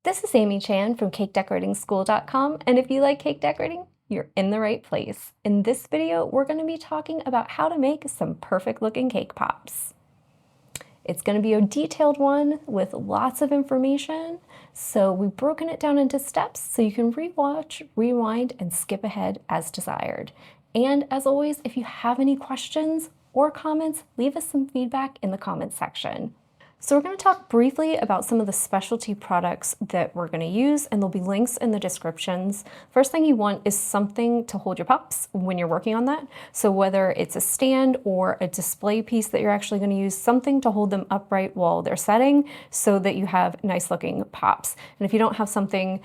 This is Amy Chan from CakeDecoratingSchool.com, and if you like cake decorating, you're in the right place. In this video, we're going to be talking about how to make some perfect looking cake pops. It's going to be a detailed one with lots of information, so we've broken it down into steps so you can rewatch, rewind, and skip ahead as desired. And as always, if you have any questions or comments, leave us some feedback in the comments section. So we're going to talk briefly about some of the specialty products that we're going to use, and there'll be links in the descriptions. First thing you want is something to hold your pops when you're working on that. So whether it's a stand or a display piece that you're actually going to use, something to hold them upright while they're setting so that you have nice looking pops. And if you don't have something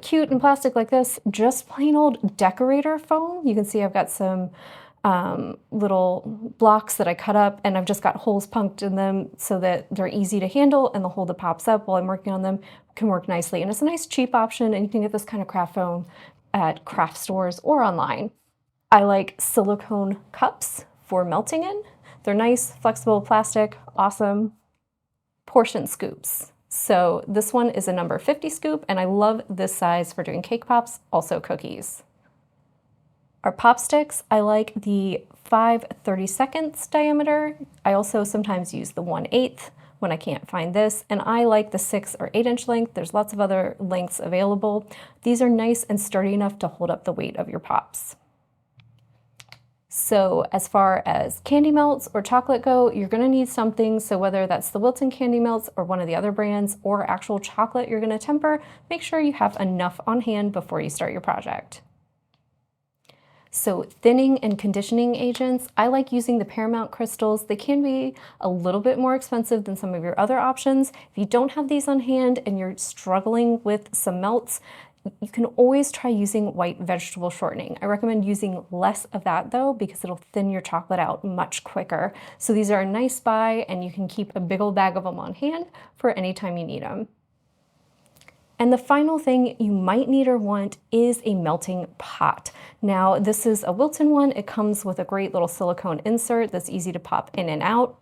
cute and plastic like this, just plain old decorator foam. You can see I've got some little blocks that I cut up, and I've just got holes punched in them so that they're easy to handle and they'll hold the pops up while I'm working on them. Can work nicely, and it's a nice cheap option, and you can get this kind of craft foam at craft stores or online. I like silicone cups for melting in. They're nice, flexible plastic, awesome. Portion scoops. So this one is a number 50 scoop, and I love this size for doing cake pops, also cookies. Our pop sticks, I like the 5/32 diameter. I also sometimes use the 1/8 when I can't find this, and I like the 6 or 8 inch length. There's lots of other lengths available. These are nice and sturdy enough to hold up the weight of your pops. So as far as candy melts or chocolate go, you're gonna need something. So whether that's the Wilton candy melts or one of the other brands or actual chocolate you're gonna temper, make sure you have enough on hand before you start your project. So thinning and conditioning agents, I like using the Paramount crystals. They can be a little bit more expensive than some of your other options. If you don't have these on hand and you're struggling with some melts, you can always try using white vegetable shortening. I recommend using less of that though, because it'll thin your chocolate out much quicker. So these are a nice buy, and you can keep a big old bag of them on hand for any time you need them. And the final thing you might need or want is a melting pot. Now, this is a Wilton one. It comes with a great little silicone insert that's easy to pop in and out.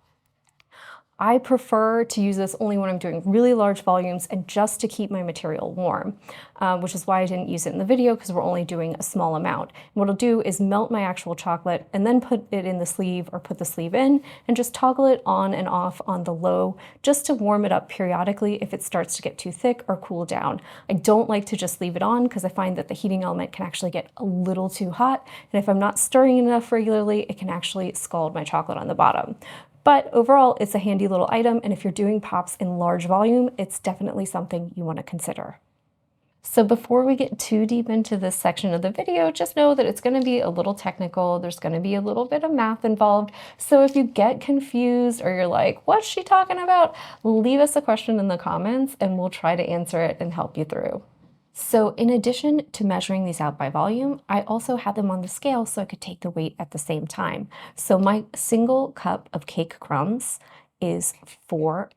I prefer to use this only when I'm doing really large volumes and just to keep my material warm, which is why I didn't use it in the video, because we're only doing a small amount. And what I'll do is melt my actual chocolate and then put it in the sleeve, or put the sleeve in, and just toggle it on and off on the low just to warm it up periodically if it starts to get too thick or cool down. I don't like to just leave it on because I find that the heating element can actually get a little too hot, and if I'm not stirring enough regularly, it can actually scald my chocolate on the bottom. But overall, it's a handy little item, and if you're doing pops in large volume, it's definitely something you want to consider. So before we get too deep into this section of the video, just know that it's going to be a little technical. There's going to be a little bit of math involved. So if you get confused or you're like, what's she talking about? Leave us a question in the comments and we'll try to answer it and help you through. So in addition to measuring these out by volume, I also had them on the scale so I could take the weight at the same time. So my single cup of cake crumbs is 4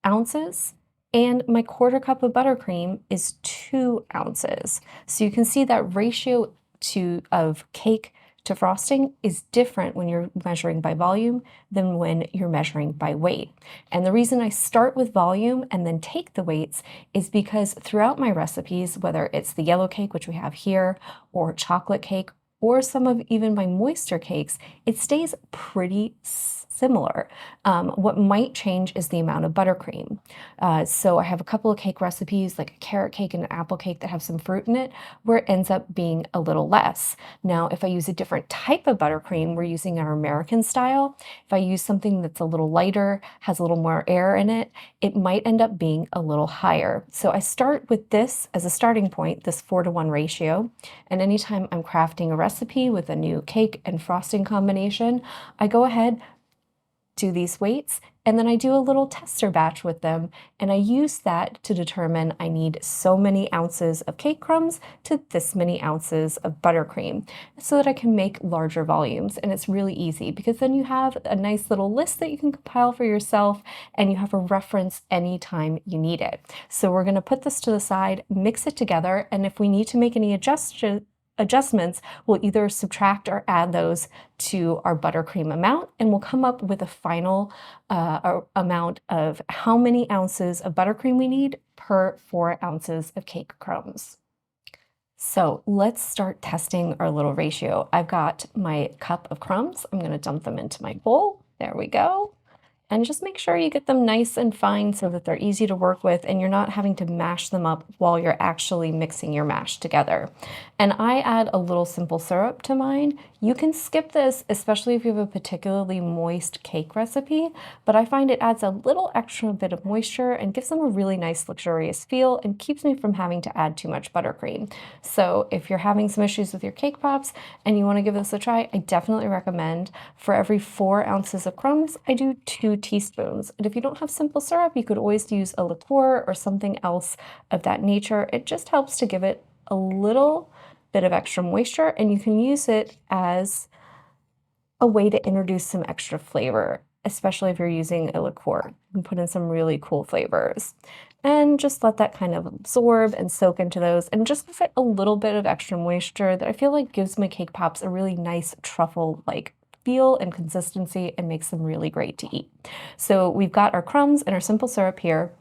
ounces, and my 1/4 cup of buttercream is 2 ounces. So you can see that ratio of cake to frosting is different when you're measuring by volume than when you're measuring by weight. And the reason I start with volume and then take the weights is because throughout my recipes, whether it's the yellow cake, which we have here, or chocolate cake, or some of even my moister cakes, it stays pretty similar. What might change is the amount of buttercream. So I have a couple of cake recipes, like a carrot cake and an apple cake, that have some fruit in it, where it ends up being a little less. Now, if I use a different type of buttercream, we're using our American style. If I use something that's a little lighter, has a little more air in it, it might end up being a little higher. So I start with this as a starting point, this 4:1 ratio. And anytime I'm crafting a recipe with a new cake and frosting combination, I go ahead, do these weights, and then I do a little tester batch with them, and I use that to determine I need so many ounces of cake crumbs to this many ounces of buttercream, so that I can make larger volumes. And it's really easy because then you have a nice little list that you can compile for yourself, and you have a reference anytime you need it. So we're going to put this to the side, mix it together, and if we need to make any adjustments, we'll either subtract or add those to our buttercream amount, and we'll come up with a final amount of how many ounces of buttercream we need per 4 ounces of cake crumbs. So let's start testing our little ratio. I've got my cup of crumbs. I'm going to dump them into my bowl. There we go. And just make sure you get them nice and fine so that they're easy to work with and you're not having to mash them up while you're actually mixing your mash together. And I add a little simple syrup to mine. You can skip this, especially if you have a particularly moist cake recipe, but I find it adds a little extra bit of moisture and gives them a really nice luxurious feel and keeps me from having to add too much buttercream. So if you're having some issues with your cake pops and you want to give this a try, I definitely recommend for every 4 ounces of crumbs, I do 2 teaspoons. And if you don't have simple syrup, you could always use a liqueur or something else of that nature. It just helps to give it a little bit of extra moisture, and you can use it as a way to introduce some extra flavor, especially if you're using a liqueur. You can put in some really cool flavors. And just let that kind of absorb and soak into those, and just give it a little bit of extra moisture that I feel like gives my cake pops a really nice truffle-like feel and consistency and makes them really great to eat. So we've got our crumbs and our simple syrup here.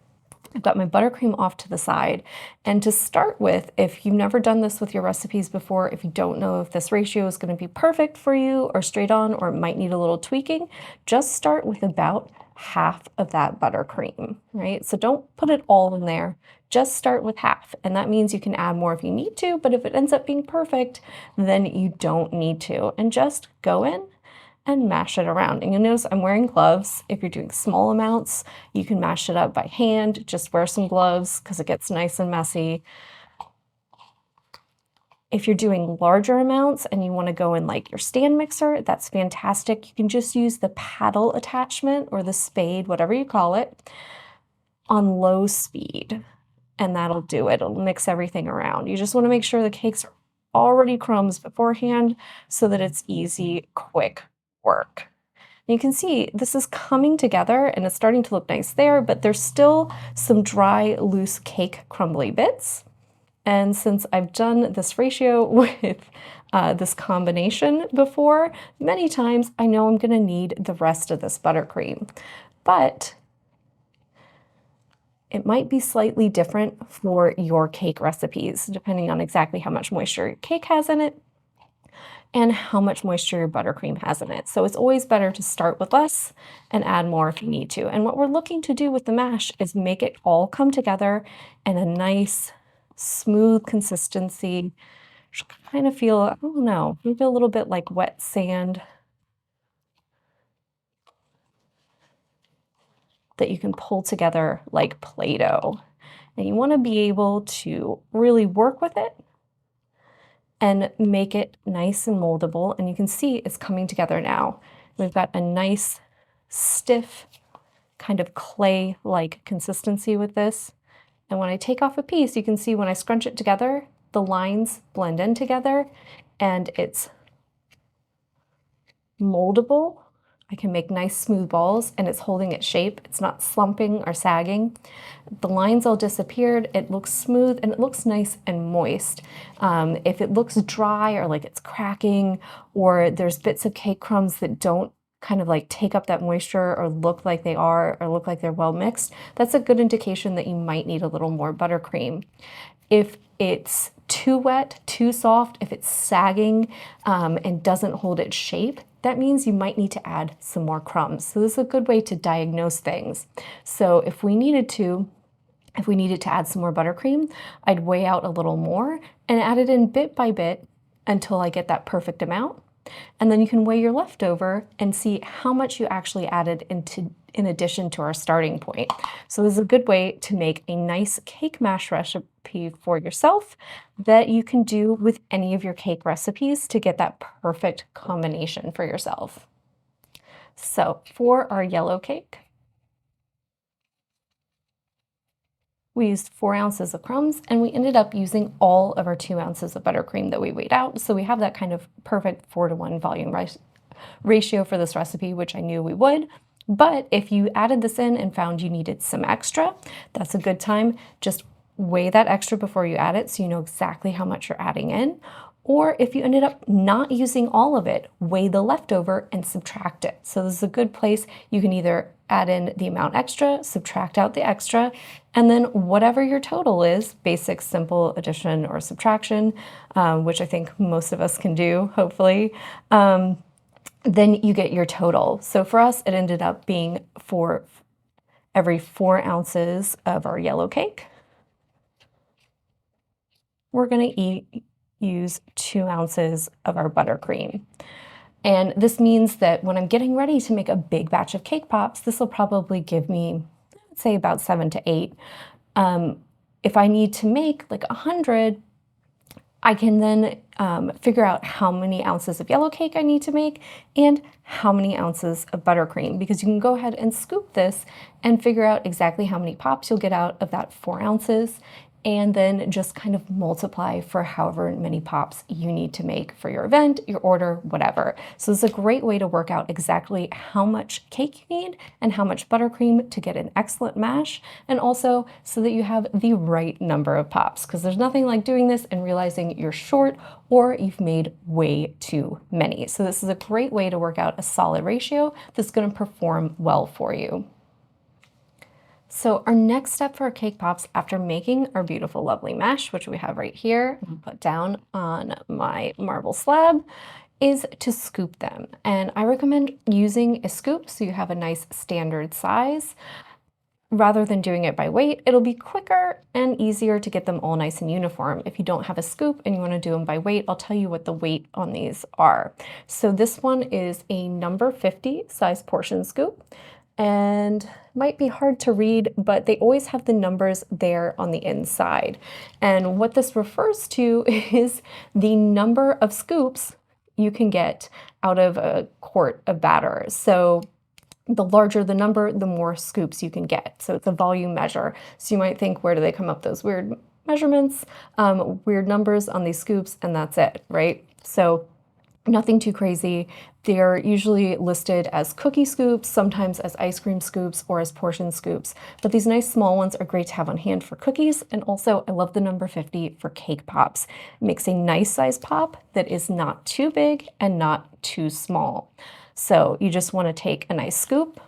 I've got my buttercream off to the side. And to start with, if you've never done this with your recipes before, if you don't know if this ratio is going to be perfect for you or straight on, or it might need a little tweaking, just start with about half of that buttercream, right? So don't put it all in there. Just start with half. And that means you can add more if you need to, but if it ends up being perfect, then you don't need to. And just go in and mash it around. And you'll notice I'm wearing gloves. If you're doing small amounts, you can mash it up by hand. Just wear some gloves because it gets nice and messy. If you're doing larger amounts and you want to go in like your stand mixer, that's fantastic. You can just use the paddle attachment or the spade, whatever you call it, on low speed. And that'll do it. It'll mix everything around. You just want to make sure the cakes are already crumbs beforehand so that it's easy, quick work. And you can see this is coming together and it's starting to look nice there, but there's still some dry, loose cake crumbly bits. And since I've done this ratio with this combination before, many times I know I'm going to need the rest of this buttercream. But it might be slightly different for your cake recipes, depending on exactly how much moisture your cake has in it and how much moisture your buttercream has in it. So it's always better to start with less and add more if you need to. And what we're looking to do with the mash is make it all come together in a nice, smooth consistency. Just kind of feel, I don't know, maybe a little bit like wet sand that you can pull together like Play-Doh. And you want to be able to really work with it and make it nice and moldable. And you can see it's coming together now. We've got a nice, stiff, kind of clay-like consistency with this. And when I take off a piece, you can see when I scrunch it together, the lines blend in together and it's moldable. I can make nice smooth balls and it's holding its shape. It's not slumping or sagging. The lines all disappeared. It looks smooth and it looks nice and moist. If it looks dry or like it's cracking or there's bits of cake crumbs that don't kind of like take up that moisture or look like they are or look like they're well mixed, that's a good indication that you might need a little more buttercream. If it's too wet, too soft, if it's sagging and doesn't hold its shape, that means you might need to add some more crumbs. So this is a good way to diagnose things. So if we needed to add some more buttercream, I'd weigh out a little more and add it in bit by bit until I get that perfect amount. And then you can weigh your leftover and see how much you actually added in addition to our starting point. So this is a good way to make a nice cake mash recipe for yourself that you can do with any of your cake recipes to get that perfect combination for yourself. So for our yellow cake, we used 4 ounces of crumbs and we ended up using all of our 2 ounces of buttercream that we weighed out. So we have that kind of perfect 4-to-1 volume ratio for this recipe, which I knew we would. But if you added this in and found you needed some extra, that's a good time. Just weigh that extra before you add it so you know exactly how much you're adding in. Or if you ended up not using all of it, weigh the leftover and subtract it. So this is a good place. You can either add in the amount extra, subtract out the extra, and then whatever your total is, basic simple addition or subtraction, which I think most of us can do, hopefully, then you get your total. So for us, it ended up being for every 4 ounces of our yellow cake, we're going to use 2 ounces of our buttercream. And this means that when I'm getting ready to make a big batch of cake pops, this will probably give me, let's say, about 7 to 8. If I need to make like 100, I can then figure out how many ounces of yellow cake I need to make and how many ounces of buttercream, because you can go ahead and scoop this and figure out exactly how many pops you'll get out of that 4 ounces, and then just kind of multiply for however many pops you need to make for your event, your order, whatever. So it's a great way to work out exactly how much cake you need and how much buttercream to get an excellent mash, and also so that you have the right number of pops, because there's nothing like doing this and realizing you're short or you've made way too many. So this is a great way to work out a solid ratio that's going to perform well for you. So our next step for our cake pops, after making our beautiful, lovely mash, which we have right here, and put down on my marble slab, is to scoop them. And I recommend using a scoop so you have a nice standard size. Rather than doing it by weight, it'll be quicker and easier to get them all nice and uniform. If you don't have a scoop and you want to do them by weight, I'll tell you what the weight on these are. So this one is a number 50 size portion scoop, and might be hard to read, but they always have the numbers there on the inside. And what this refers to is the number of scoops you can get out of a quart of batter. So the larger the number, the more scoops you can get. So it's a volume measure. So you might think, where do they come up those weird measurements, weird numbers on these scoops, and that's it, right? So nothing too crazy. They're usually listed as cookie scoops, sometimes as ice cream scoops, or as portion scoops. But these nice small ones are great to have on hand for cookies. And also, I love the number 50 for cake pops. It makes a nice size pop that is not too big and not too small. So you just want to take a nice scoop.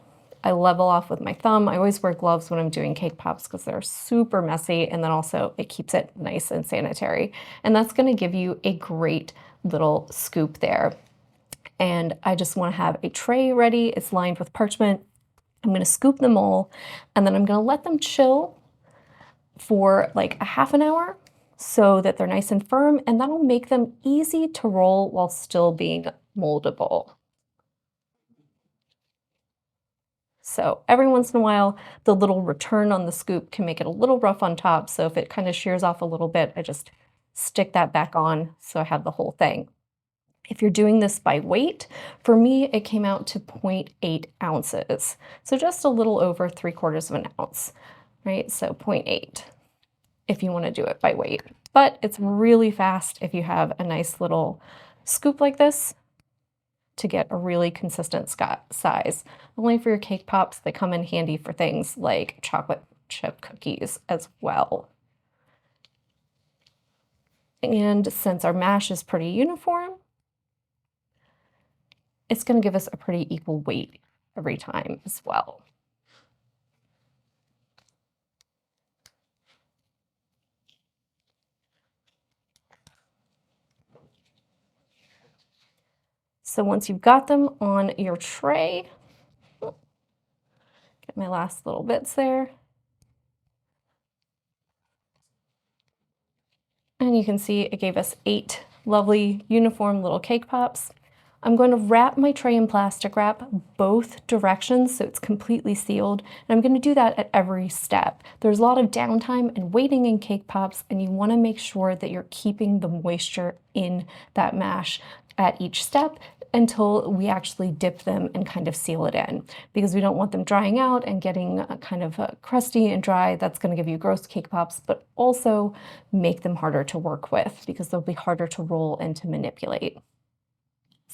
I level off with my thumb. I always wear gloves when I'm doing cake pops because they're super messy, and then also it keeps it nice and sanitary. And that's going to give you a great little scoop there. And I just want to have a tray ready. It's lined with parchment. I'm going to scoop them all, and then I'm going to let them chill for like a half an hour so that they're nice and firm, and that'll make them easy to roll while still being moldable. So every once in a while, the little return on the scoop can make it a little rough on top. So if it kind of shears off a little bit, I just stick that back on so I have the whole thing. If you're doing this by weight, for me, it came out to 0.8 ounces. So just a little over 3/4 of an ounce, right? So 0.8 if you want to do it by weight. But it's really fast if you have a nice little scoop like this to get a really consistent size. Only for your cake pops, they come in handy for things like chocolate chip cookies as well. And since our mash is pretty uniform, it's going to give us a pretty equal weight every time as well. So once you've got them on your tray, get my last little bits there. And you can see it gave us 8 lovely uniform little cake pops. I'm going to wrap my tray in plastic wrap both directions so it's completely sealed. And I'm going to do that at every step. There's a lot of downtime and waiting in cake pops, and you want to make sure that you're keeping the moisture in that mash at each step until we actually dip them and kind of seal it in, because we don't want them drying out and getting kind of crusty and dry. That's going to give you gross cake pops, but also make them harder to work with because they'll be harder to roll and to manipulate.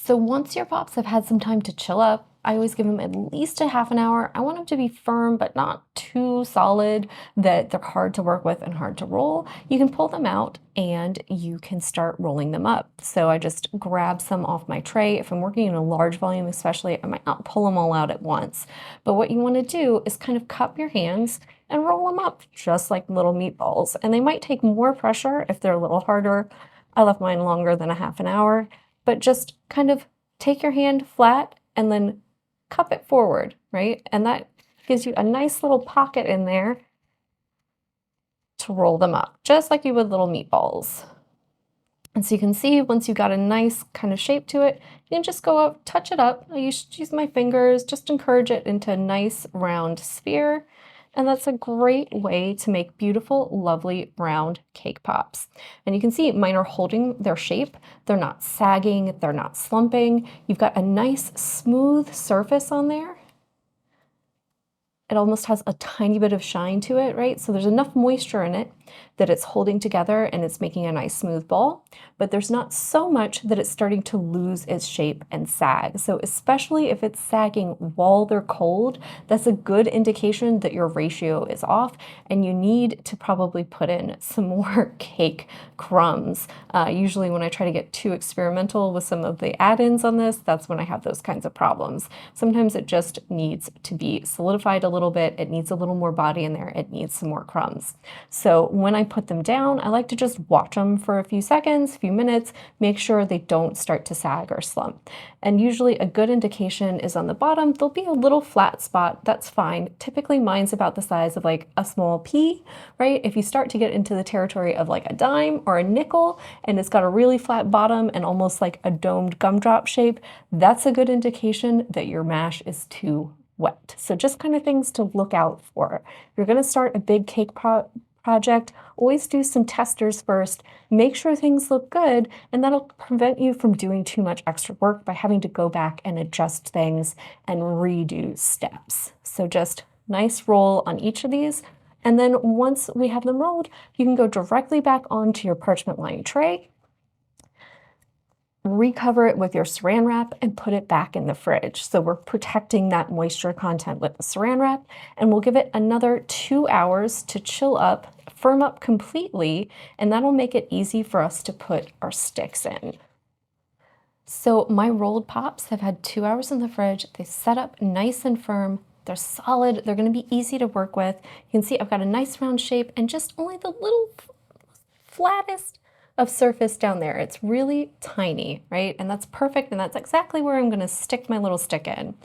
So once your pops have had some time to chill up, I always give them at least a half an hour. I want them to be firm, but not too solid that they're hard to work with and hard to roll. You can pull them out and you can start rolling them up. So I just grab some off my tray. If I'm working in a large volume, especially, I might not pull them all out at once. But what you want to do is kind of cup your hands and roll them up just like little meatballs. And they might take more pressure if they're a little harder. I left mine longer than a half an hour, but just kind of take your hand flat and then cup it forward, right? And that gives you a nice little pocket in there to roll them up, just like you would little meatballs. And so you can see once you got a nice kind of shape to it, you can just go up, touch it up. I use my fingers, just encourage it into a nice round sphere. And that's a great way to make beautiful, lovely round cake pops. And you can see mine are holding their shape. They're not sagging, they're not slumping. You've got a nice smooth surface on there. It almost has a tiny bit of shine to it, right? So there's enough moisture in it that it's holding together and it's making a nice smooth ball, but there's not so much that it's starting to lose its shape and sag. So especially if it's sagging while they're cold, that's a good indication that your ratio is off and you need to probably put in some more cake crumbs. Usually when I try to get too experimental with some of the add-ins on this, that's when I have those kinds of problems. Sometimes it just needs to be solidified a little bit. It needs a little more body in there. It needs some more crumbs. So when I put them down, I like to just watch them for a few seconds, few minutes, make sure they don't start to sag or slump. And usually a good indication is on the bottom. There'll be a little flat spot. That's fine. Typically mine's about the size of like a small pea, right? If you start to get into the territory of like a dime or a nickel and it's got a really flat bottom and almost like a domed gumdrop shape, that's a good indication that your mash is too wet. So just kind of things to look out for. If you're going to start a big cake project, always do some testers first, make sure things look good, and that'll prevent you from doing too much extra work by having to go back and adjust things and redo steps. So just nice roll on each of these. And then once we have them rolled, you can go directly back onto your parchment lined tray, recover it with your saran wrap and put it back in the fridge. So we're protecting that moisture content with the saran wrap, and we'll give it another 2 hours to chill up, firm up completely, and that'll make it easy for us to put our sticks in. So my rolled pops have had 2 hours in the fridge. They set up nice and firm. They're solid. They're going to be easy to work with. You can see I've got a nice round shape and just only the little flattest of surface down there. It's really tiny, right? And that's perfect, and that's exactly where I'm gonna stick my little stick in.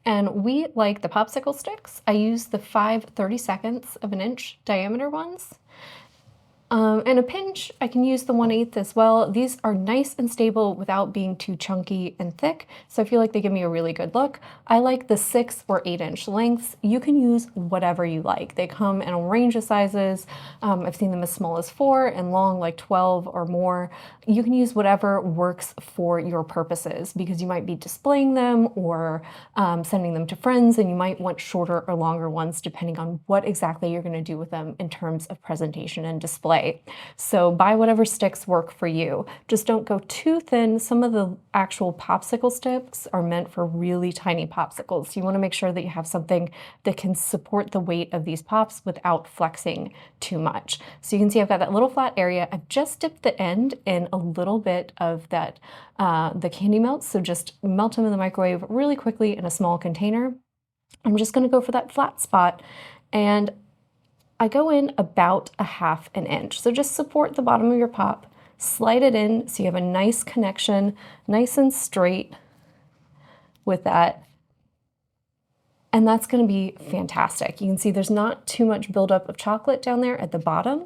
And we like the popsicle sticks. I use the 5 32nds of an inch diameter ones. And a pinch, I can use the 1/8 as well. These are nice and stable without being too chunky and thick, so I feel like they give me a really good look. I like the 6 or 8 inch lengths. You can use whatever you like. They come in a range of sizes. I've seen them as small as 4 and long like 12 or more. You can use whatever works for your purposes because you might be displaying them or sending them to friends, and you might want shorter or longer ones depending on what exactly you're going to do with them in terms of presentation and display. So buy whatever sticks work for you. Just don't go too thin. Some of the actual popsicle sticks are meant for really tiny popsicles. You want to make sure that you have something that can support the weight of these pops without flexing too much. So you can see I've got that little flat area. I've just dipped the end in a little bit of that, the candy melts. So just melt them in the microwave really quickly in a small container. I'm just going to go for that flat spot, and I go in about a 1/2 inch. So just support the bottom of your pop, slide it in so you have a nice connection, nice and straight with that. And that's going to be fantastic. You can see there's not too much buildup of chocolate down there at the bottom.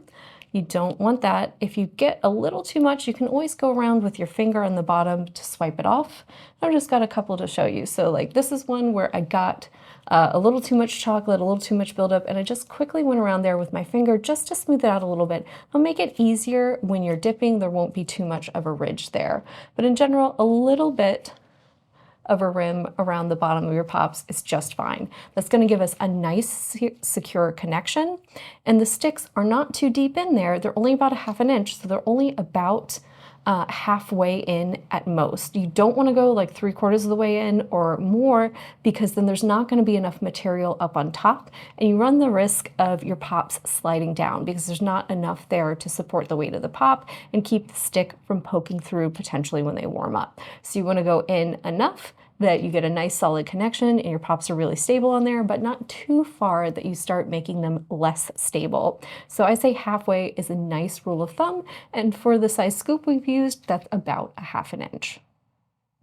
You don't want that. If you get a little too much, you can always go around with your finger on the bottom to swipe it off. I've just got a couple to show you. So like this is one where I got a little too much chocolate, a little too much buildup, and I just quickly went around there with my finger just to smooth it out a little bit. It'll make it easier when you're dipping. There won't be too much of a ridge there. But in general, a little bit of a rim around the bottom of your pops is just fine. That's going to give us a nice secure connection, and the sticks are not too deep in there. They're only about a 1/2 inch, so they're only about halfway in at most. You don't want to go like 3/4 of the way in or more, because then there's not going to be enough material up on top, and you run the risk of your pops sliding down because there's not enough there to support the weight of the pop and keep the stick from poking through potentially when they warm up. So you want to go in enough that you get a nice solid connection and your pops are really stable on there, but not too far that you start making them less stable. So I say halfway is a nice rule of thumb, and for the size scoop we've used, that's about a 1/2 inch.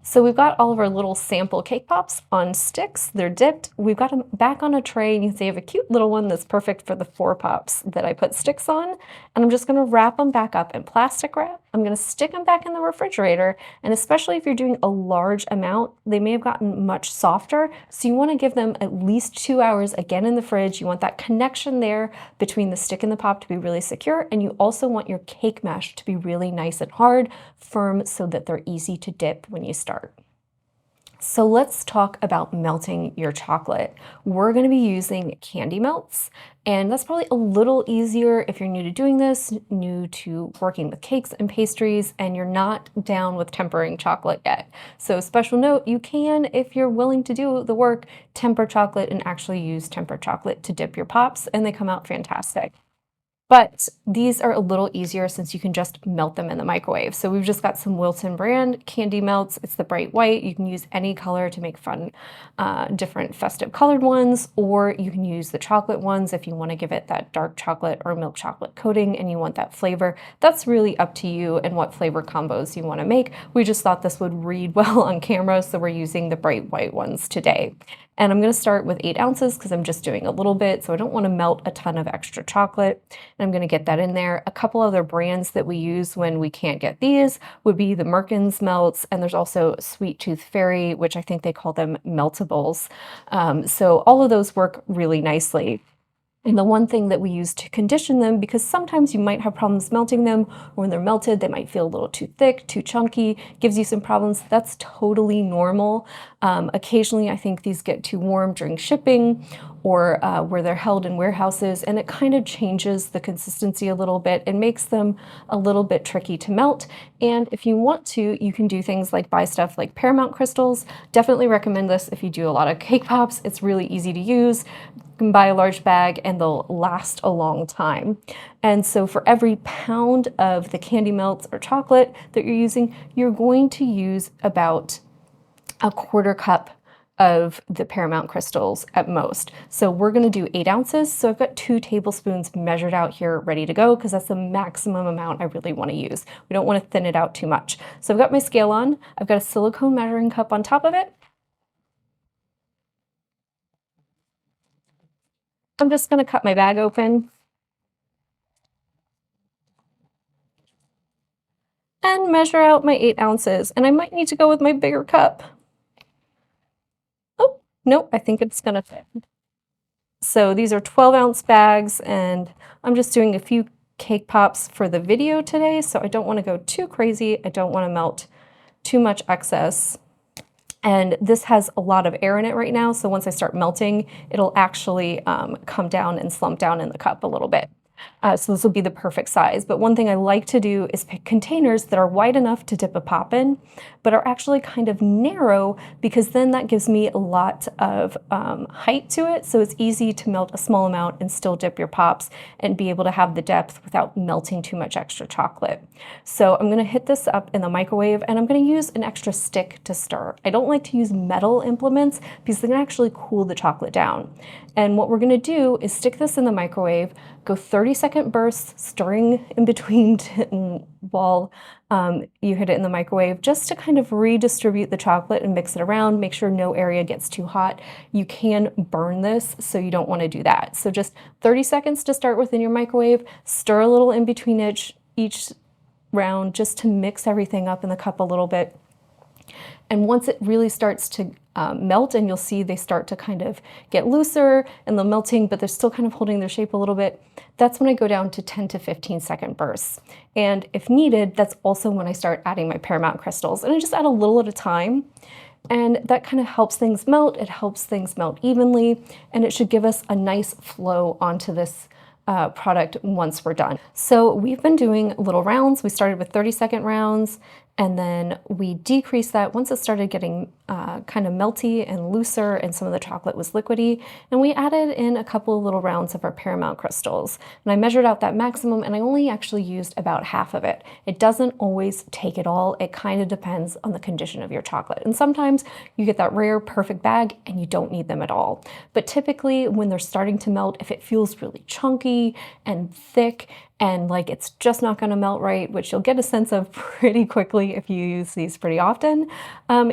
So we've got all of our little sample cake pops on sticks. They're dipped. We've got them back on a tray, and you can see I have a cute little one that's perfect for the 4 pops that I put sticks on. And I'm just gonna wrap them back up in plastic wrap. I'm gonna stick them back in the refrigerator, and especially if you're doing a large amount, they may have gotten much softer. So you wanna give them at least 2 hours again in the fridge. You want that connection there between the stick and the pop to be really secure, and you also want your cake mesh to be really nice and hard, firm, so that they're easy to dip when you start. So let's talk about melting your chocolate. We're going to be using candy melts, and that's probably a little easier if you're new to doing this, new to working with cakes and pastries, and you're not down with tempering chocolate yet. So special note, you can, if you're willing to do the work, temper chocolate and actually use tempered chocolate to dip your pops, and they come out fantastic. But these are a little easier since you can just melt them in the microwave. So we've just got some Wilton brand candy melts. It's the bright white. You can use any color to make fun, different festive colored ones, or you can use the chocolate ones if you want to give it that dark chocolate or milk chocolate coating and you want that flavor. That's really up to you and what flavor combos you want to make. We just thought this would read well on camera, so we're using the bright white ones today. And I'm going to start with 8 ounces because I'm just doing a little bit, so I don't want to melt a ton of extra chocolate. And I'm going to get that in there. A couple other brands that we use when we can't get these would be the Merkins melts, and there's also Sweet Tooth Fairy, which I think they call them meltables. So all of those work really nicely. And the one thing that we use to condition them, because sometimes you might have problems melting them, or when they're melted, they might feel a little too thick, too chunky, gives you some problems. That's totally normal. Occasionally, I think these get too warm during shipping or where they're held in warehouses, and it kind of changes the consistency a little bit and makes them a little bit tricky to melt. And if you want to, you can do things like buy stuff like Paramount crystals. Definitely recommend this if you do a lot of cake pops. It's really easy to use. You can buy a large bag and they'll last a long time. And so for every pound of the candy melts or chocolate that you're using, you're going to use about a 1/4 cup of the Paramount crystals at most. So we're going to do 8 ounces. So I've got 2 tablespoons measured out here ready to go because that's the maximum amount I really want to use. We don't want to thin it out too much. So I've got my scale on. I've got a silicone measuring cup on top of it. I'm just going to cut my bag open and measure out my 8 ounces. And I might need to go with my bigger cup. Oh, no, I think it's going to fit. So these are 12-ounce bags, and I'm just doing a few cake pops for the video today, so I don't want to go too crazy. I don't want to melt too much excess. And this has a lot of air in it right now, so once I start melting, it'll actually come down and slump down in the cup a little bit. So this will be the perfect size. But one thing I like to do is pick containers that are wide enough to dip a pop in, but are actually kind of narrow, because then that gives me a lot of height to it. So it's easy to melt a small amount and still dip your pops and be able to have the depth without melting too much extra chocolate. So I'm gonna hit this up in the microwave, and I'm gonna use an extra stick to stir. I don't like to use metal implements because they can actually cool the chocolate down. And what we're gonna do is stick this in the microwave, go 30-second bursts, stirring in between while you hit it in the microwave, just to kind of redistribute the chocolate and mix it around, make sure no area gets too hot. You can burn this, so you don't wanna do that. So just 30 seconds to start with in your microwave, stir a little in between each round just to mix everything up in the cup a little bit. And once it really starts to melt, and you'll see they start to kind of get looser and they're melting, but they're still kind of holding their shape a little bit, that's when I go down to 10 to 15-second bursts. And if needed, that's also when I start adding my Paramount crystals. And I just add a little at a time. And that kind of helps things melt. It helps things melt evenly, and it should give us a nice flow onto this product once we're done. So we've been doing little rounds. We started with 30-second rounds, and then we decreased that once it started getting kind of melty and looser and some of the chocolate was liquidy, and we added in a couple of little rounds of our Paramount crystals. And I measured out that maximum, and I only actually used about half of it. It doesn't always take it all. It kind of depends on the condition of your chocolate. And sometimes you get that rare perfect bag and you don't need them at all. But typically when they're starting to melt, if it feels really chunky and thick and like it's just not going to melt right, which you'll get a sense of pretty quickly if you use these pretty often,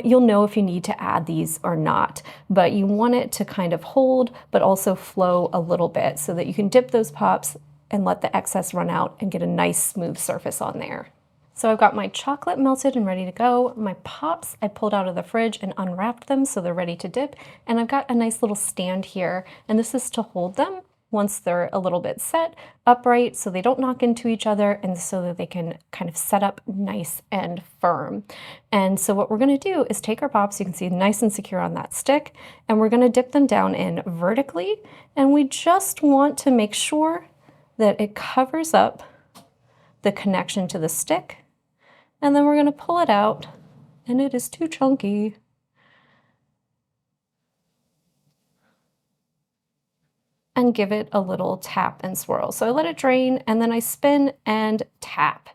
you'll know if you need to add these or not. But you want it to kind of hold, but also flow a little bit so that you can dip those pops and let the excess run out and get a nice smooth surface on there. So I've got my chocolate melted and ready to go. My pops I pulled out of the fridge and unwrapped them so they're ready to dip. And I've got a nice little stand here, and this is to hold them once they're a little bit set upright so they don't knock into each other and so that they can kind of set up nice and firm. And so what we're gonna do is take our pops, you can see nice and secure on that stick, and we're gonna dip them down in vertically, and we just want to make sure that it covers up the connection to the stick, and then we're gonna pull it out, and it is too chunky. And give it a little tap and swirl. So I let it drain and then I spin and tap.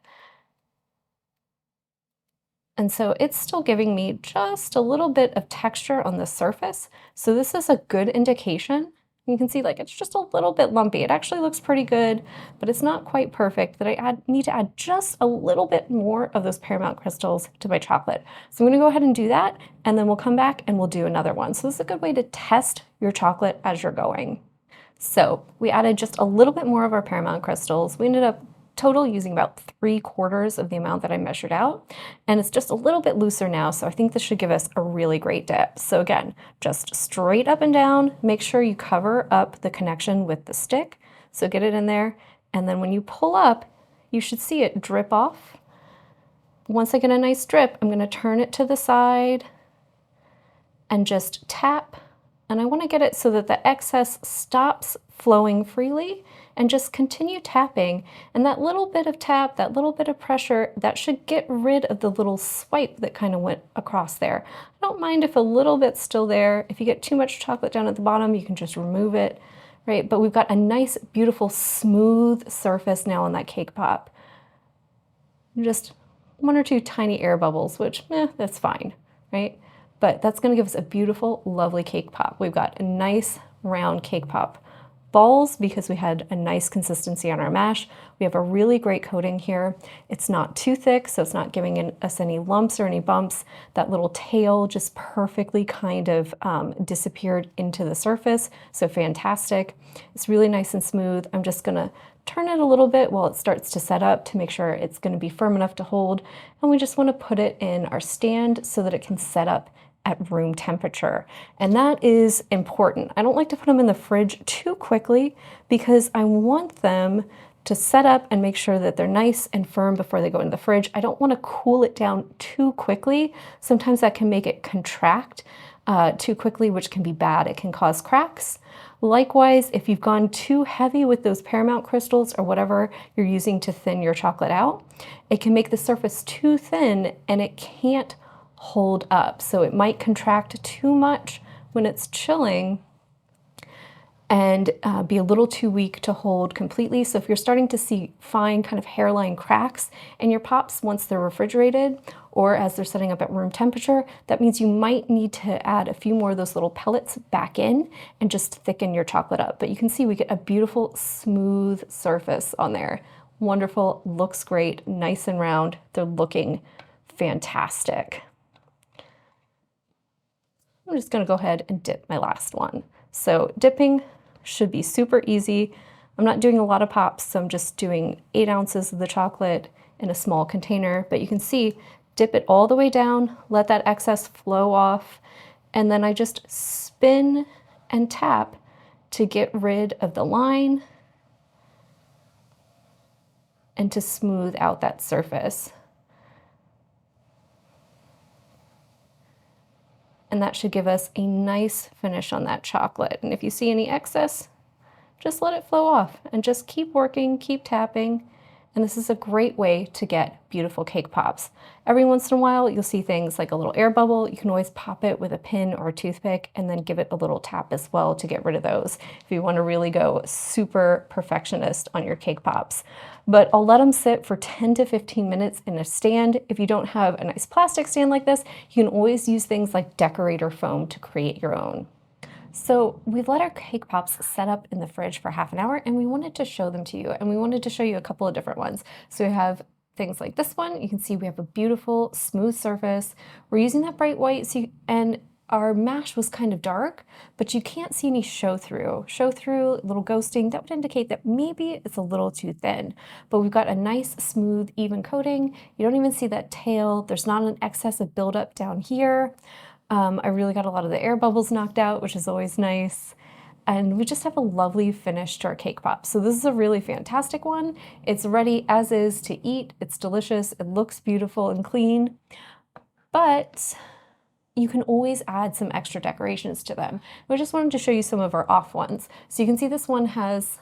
And so it's still giving me just a little bit of texture on the surface. So this is a good indication. You can see like it's just a little bit lumpy. It actually looks pretty good, but it's not quite perfect, that I need to add just a little bit more of those Paramount crystals to my chocolate. So I'm gonna go ahead and do that, and then we'll come back and we'll do another one. So this is a good way to test your chocolate as you're going. So we added just a little bit more of our Paramount crystals. We ended up total using about 3/4 of the amount that I measured out. And it's just a little bit looser now, so I think this should give us a really great dip. So again, just straight up and down, make sure you cover up the connection with the stick. So get it in there, and then when you pull up, you should see it drip off. Once I get a nice drip, I'm gonna turn it to the side and just tap. And I want to get it so that the excess stops flowing freely and just continue tapping. And that little bit of tap, that little bit of pressure, that should get rid of the little swipe that kind of went across there. I don't mind if a little bit's still there. If you get too much chocolate down at the bottom, you can just remove it, right? But we've got a nice, beautiful, smooth surface now on that cake pop. Just one or two tiny air bubbles, which, that's fine, right? But that's gonna give us a beautiful, lovely cake pop. We've got a nice round cake pop balls because we had a nice consistency on our mash. We have a really great coating here. It's not too thick, so it's not giving us any lumps or any bumps. That little tail just perfectly kind of disappeared into the surface, so fantastic. It's really nice and smooth. I'm just gonna turn it a little bit while it starts to set up to make sure it's gonna be firm enough to hold. And we just wanna put it in our stand so that it can set up at room temperature. And that is important. I don't like to put them in the fridge too quickly because I want them to set up and make sure that they're nice and firm before they go into the fridge. I don't want to cool it down too quickly. Sometimes that can make it contract too quickly, which can be bad. It can cause cracks. Likewise, if you've gone too heavy with those Paramount crystals or whatever you're using to thin your chocolate out, it can make the surface too thin and it can't hold up. So it might contract too much when it's chilling and be a little too weak to hold completely. So if you're starting to see fine kind of hairline cracks in your pops once they're refrigerated or as they're setting up at room temperature, that means you might need to add a few more of those little pellets back in and just thicken your chocolate up. But you can see we get a beautiful smooth surface on there. Wonderful, looks great, nice and round. They're looking fantastic. I'm just gonna go ahead and dip my last one. So dipping should be super easy. I'm not doing a lot of pops, so I'm just doing 8 ounces of the chocolate in a small container, but you can see, dip it all the way down, let that excess flow off, and then I just spin and tap to get rid of the line and to smooth out that surface. And that should give us a nice finish on that chocolate. And if you see any excess, just let it flow off and just keep working, keep tapping. And this is a great way to get beautiful cake pops. Every once in a while, you'll see things like a little air bubble. You can always pop it with a pin or a toothpick and then give it a little tap as well to get rid of those if you want to really go super perfectionist on your cake pops. But I'll let them sit for 10 to 15 minutes in a stand. If you don't have a nice plastic stand like this, you can always use things like decorator foam to create your own. So we've let our cake pops set up in the fridge for half an hour and we wanted to show them to you, and we wanted to show you a couple of different ones. So we have things like this one. You can see we have a beautiful smooth surface. We're using that bright white, and our mash was kind of dark, but you can't see any show through, little ghosting. That would indicate that maybe it's a little too thin, but we've got a nice smooth even coating. You don't even see that tail. There's not an excess of buildup down here. I really got a lot of the air bubbles knocked out, which is always nice. And we just have a lovely finish to our cake pop. So this is a really fantastic one. It's ready as is to eat. It's delicious. It looks beautiful and clean, but you can always add some extra decorations to them. We just wanted to show you some of our off ones. So you can see this one has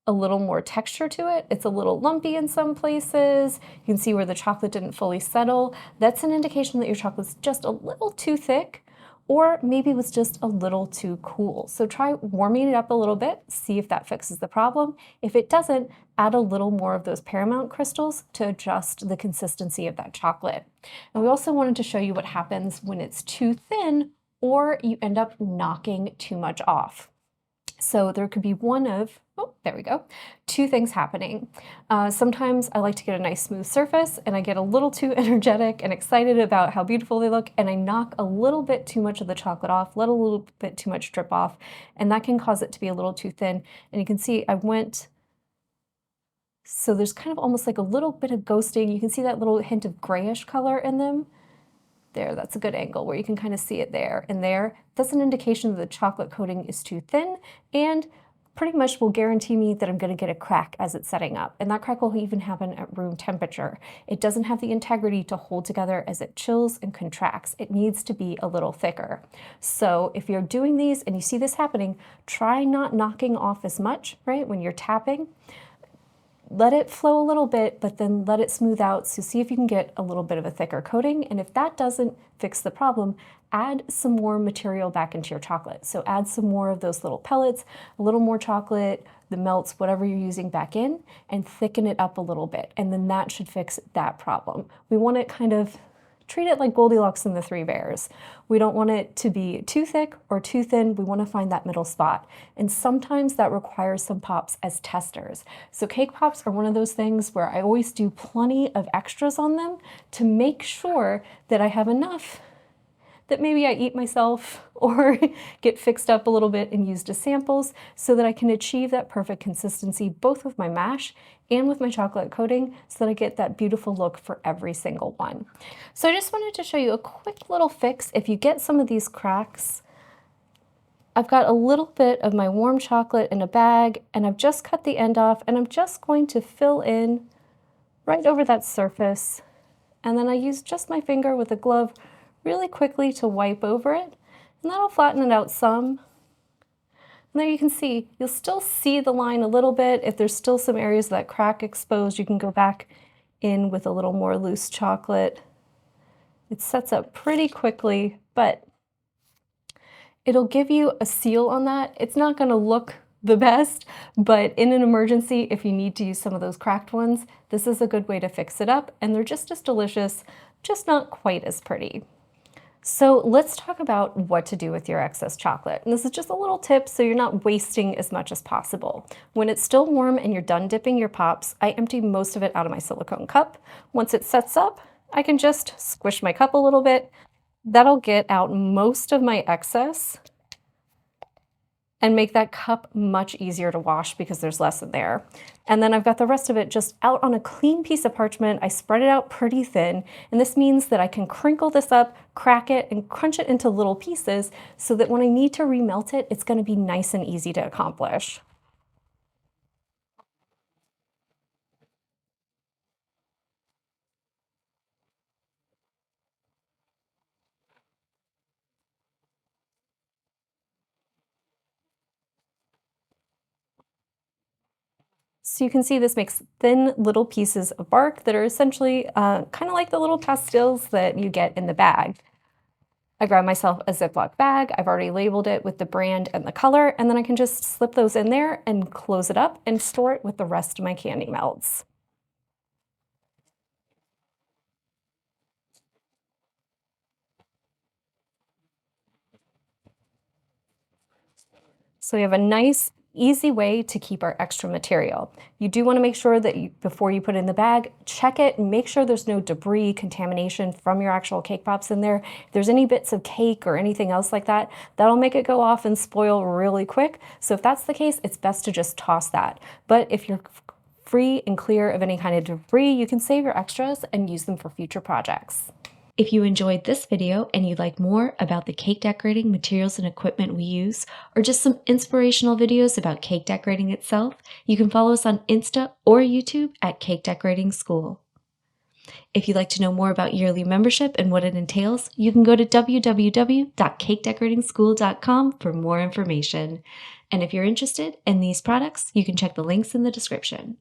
a little more texture to it. It's a little lumpy in some places. You can see where the chocolate didn't fully settle. That's an indication that your chocolate's just a little too thick, or maybe it was just a little too cool. So try warming it up a little bit, see if that fixes the problem. If it doesn't, add a little more of those Paramount crystals to adjust the consistency of that chocolate. And we also wanted to show you what happens when it's too thin or you end up knocking too much off. So there could be one of, oh, there we go, two things happening. Sometimes I like to get a nice smooth surface and I get a little too energetic and excited about how beautiful they look, and I knock a little bit too much of the chocolate off, let a little bit too much drip off, and that can cause it to be a little too thin. And you can see I went, so there's kind of almost like a little bit of ghosting. You can see that little hint of grayish color in them. There, that's a good angle where you can kind of see it there and there. That's an indication that the chocolate coating is too thin, and pretty much will guarantee me that I'm going to get a crack as it's setting up. And that crack will even happen at room temperature. It doesn't have the integrity to hold together as it chills and contracts. It needs to be a little thicker. So if you're doing these and you see this happening, try not knocking off as much, right, when you're tapping. Let it flow a little bit, but then let it smooth out. So see if you can get a little bit of a thicker coating. And if that doesn't fix the problem, add some more material back into your chocolate. So add some more of those little pellets, a little more chocolate, the melts, whatever you're using back in, and thicken it up a little bit. And then that should fix that problem. We want it kind of, treat it like Goldilocks and the Three Bears. We don't want it to be too thick or too thin. We want to find that middle spot. And sometimes that requires some pops as testers. So cake pops are one of those things where I always do plenty of extras on them to make sure that I have enough that maybe I eat myself or get fixed up a little bit and used as samples so that I can achieve that perfect consistency both with my mash and with my chocolate coating so that I get that beautiful look for every single one. So I just wanted to show you a quick little fix. If you get some of these cracks, I've got a little bit of my warm chocolate in a bag and I've just cut the end off, and I'm just going to fill in right over that surface. And then I use just my finger with a glove really quickly to wipe over it, and that'll flatten it out some. And there you can see, you'll still see the line a little bit. If there's still some areas of that crack exposed, you can go back in with a little more loose chocolate. It sets up pretty quickly, but it'll give you a seal on that. It's not gonna look the best, but in an emergency, if you need to use some of those cracked ones, this is a good way to fix it up, and they're just as delicious, just not quite as pretty. So let's talk about what to do with your excess chocolate. And this is just a little tip so you're not wasting as much as possible. When it's still warm and you're done dipping your pops, I empty most of it out of my silicone cup. Once it sets up, I can just squish my cup a little bit. That'll get out most of my excess and make that cup much easier to wash because there's less in there. And then I've got the rest of it just out on a clean piece of parchment. I spread it out pretty thin, and this means that I can crinkle this up, crack it, and crunch it into little pieces so that when I need to remelt it, it's gonna be nice and easy to accomplish. So you can see this makes thin little pieces of bark that are essentially kind of like the little pastils that you get in the bag. I grab myself a Ziploc bag. I've already labeled it with the brand and the color, and then I can just slip those in there and close it up and store it with the rest of my candy melts. So we have a nice, easy way to keep our extra material. You do want to make sure that before you put it in the bag, check it and make sure there's no debris, contamination from your actual cake pops in there. If there's any bits of cake or anything else like that, that'll make it go off and spoil really quick. So if that's the case, it's best to just toss that. But if you're free and clear of any kind of debris, you can save your extras and use them for future projects. If you enjoyed this video and you'd like more about the cake decorating materials and equipment we use, or just some inspirational videos about cake decorating itself, you can follow us on Insta or YouTube at Cake Decorating School. If you'd like to know more about yearly membership and what it entails, you can go to www.cakedecoratingschool.com for more information. And if you're interested in these products, you can check the links in the description.